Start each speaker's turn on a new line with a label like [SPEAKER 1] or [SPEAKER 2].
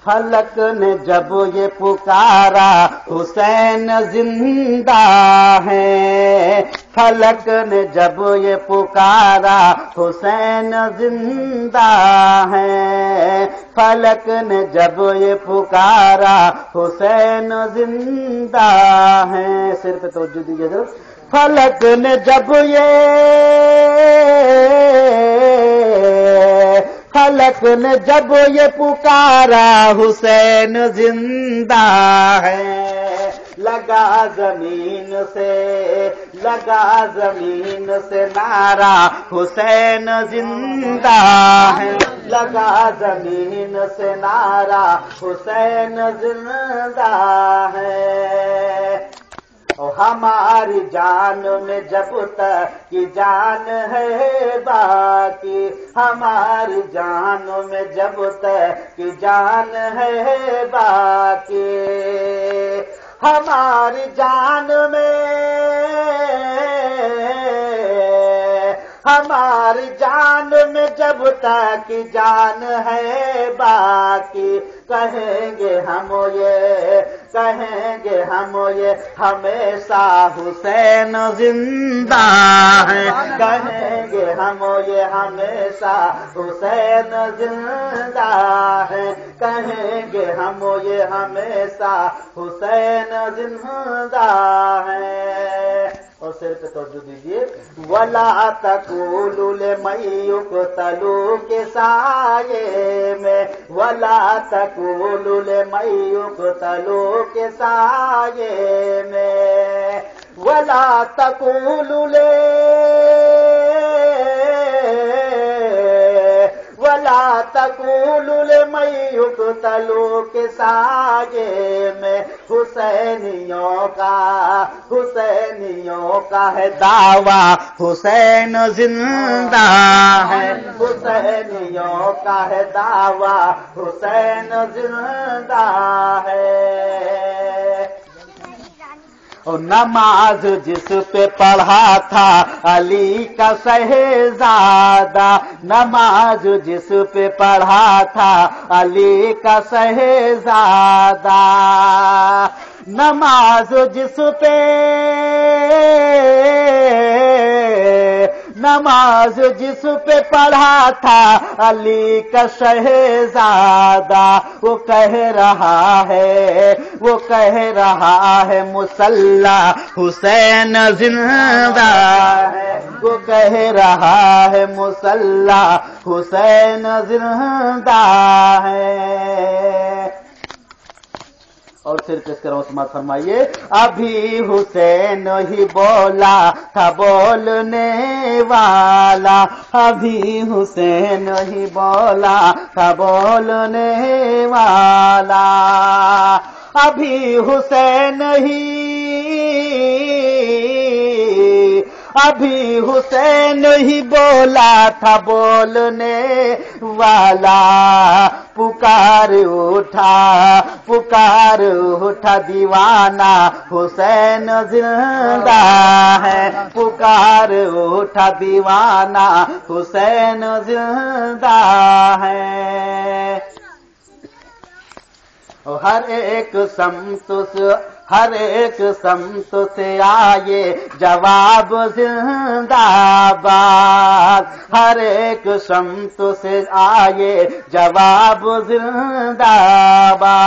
[SPEAKER 1] فلک نے جب یہ پکارا حسین زندہ ہے، فلک نے جب یہ پکارا حسین زندہ ہے، فلک نے جب یہ پکارا حسین زندہ ہے۔ سر پہ توجہ دیجیے ذرا۔ فلک نے جب یہ پکارا حسین زندہ ہے، لگا زمین سے نعرہ حسین زندہ ہے، لگا زمین سے نعرہ حسین زندہ ہے۔ ہماری جان میں جب تک کی جان ہے باقی، ہماری جان میں جب تک کی جان ہے باقی، ہماری جان میں جب تک کی جان ہے باقی، کہیں گے ہم یہ ہمیشہ حسین زندہ ہے، کہیں گے ہم یہ ہمیشہ حسین زندہ ہے، کہیں گے ہم یہ ہمیشہ حسین زندہ ہے۔ اور سر پہ توجہ دیجیے۔ وَلَا تَقُولُوا لِمَن يُقْتَلُ کے سائے میں، وَلَا تَقُولُوا لِمَن يُقْتَلُ کے سائے میں، وَلَا تَقُولُوا لِمَن يُقْتَلُ کے سائے میں، حسینیوں کا ہے دعویٰ حسین زندہ ہے، حسینیوں کا ہے دعویٰ حسین زندہ ہے۔ اور نماز جس پہ پڑھا تھا علی کا شہزادہ، نماز جس پہ پڑھا تھا علی کا شہزادہ، نماز جس پہ پڑھا تھا علی کا شہزادہ، وہ کہہ رہا ہے مسلح حسین زندہ ہے، وہ کہہ رہا ہے مسلح حسین زندہ ہے۔ اور پھر کس طرح سماعت فرمائیے۔ ابھی حسین ہی بولا تھا بولنے والا، ابھی حسین ہی بولا تھا بولنے والا، ابھی حسین ہی بولا تھا بولنے والا، پکار اٹھا دیوانہ حسین زندہ ہے، پکار اٹھا دیوانہ حسین زندہ ہے۔ ہر ایک سمت سے آئے جواب زندہ باد، ہر ایک سمت سے آئے جواب زندہ باد۔